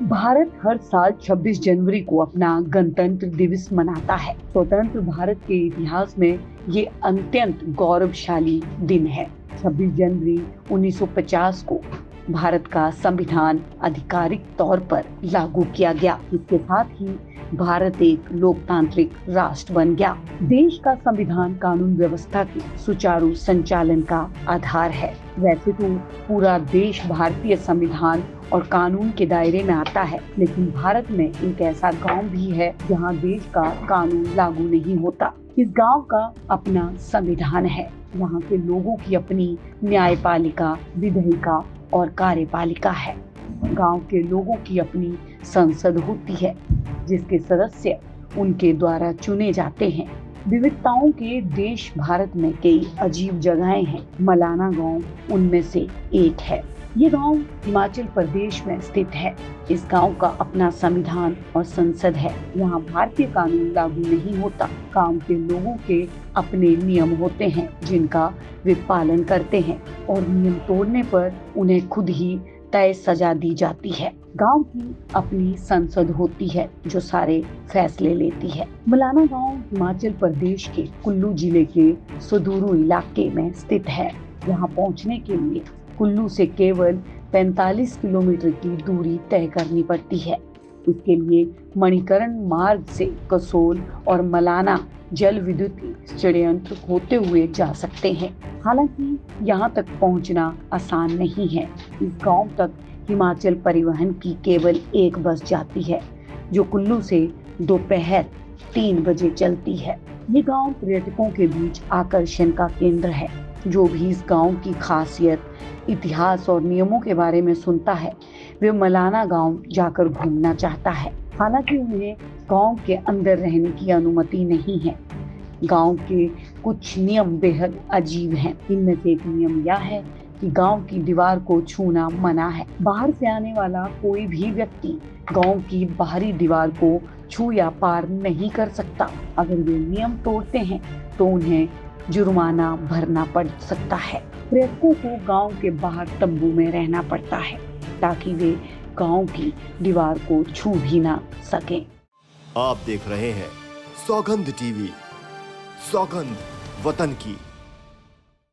भारत हर साल 26 जनवरी को अपना गणतंत्र दिवस मनाता है। स्वतंत्र भारत के इतिहास में ये अत्यंत गौरवशाली दिन है। 26 जनवरी 1950 को भारत का संविधान आधिकारिक तौर पर लागू किया गया। इसके साथ ही भारत एक लोकतांत्रिक राष्ट्र बन गया। देश का संविधान कानून व्यवस्था के सुचारू संचालन का आधार है। वैसे तो पूरा देश भारतीय संविधान और कानून के दायरे में आता है, लेकिन भारत में एक ऐसा गांव भी है जहां देश का कानून लागू नहीं होता। इस गांव का अपना संविधान है। यहाँ के लोगों की अपनी न्यायपालिका, विधायिका और कार्यपालिका है। गांव के लोगों की अपनी संसद होती है, जिसके सदस्य उनके द्वारा चुने जाते हैं। विविधताओं के देश भारत में कई अजीब जगहें हैं। मलाना गांव उनमें से एक है। ये गांव हिमाचल प्रदेश में स्थित है। इस गांव का अपना संविधान और संसद है। यहाँ भारतीय कानून लागू नहीं होता। गांव के लोगों के अपने नियम होते हैं, जिनका वे पालन करते हैं और नियम तोड़ने पर उन्हें खुद ही तय सजा दी जाती है। गांव की अपनी संसद होती है, जो सारे फैसले लेती है। मलाना गांव हिमाचल प्रदेश के कुल्लू जिले के सुदूर इलाके में स्थित है। यहाँ पहुँचने के लिए कुल्लू से केवल 45 किलोमीटर की दूरी तय करनी पड़ती है। इसके लिए मणिकरण मार्ग से कसोल और मलाना जल विद्युत षड्यंत्र होते हुए जा सकते हैं। हालांकि यहाँ तक पहुँचना आसान नहीं है। इस गांव तक हिमाचल परिवहन की केवल एक बस जाती है, जो कुल्लू से दोपहर 3 बजे चलती है। ये गांव पर्यटकों के बीच आकर्षण का केंद्र है। जो भी इस गांव की खासियत, इतिहास और नियमों के बारे में सुनता है, वे मलाना गांव जाकर घूमना चाहता है। हालांकि उन्हें गांव के अंदर रहने की अनुमति नहीं है। गांव के कुछ नियम बेहद अजीब हैं। इनमें से एक नियम यह है कि गांव की दीवार को छूना मना है। बाहर से आने वाला कोई भी व्यक्ति गांव की बाहरी दीवार को छू या पार नहीं कर सकता। अगर वे नियम तोड़ते हैं तो उन्हें जुर्माना भरना पड़ सकता है। पर्यटकों को गांव के बाहर तंबू में रहना पड़ता है, ताकि वे गांव की दीवार को छू भी ना सकें। आप देख रहे हैं सौगंध टीवी, सौगंध वतन की।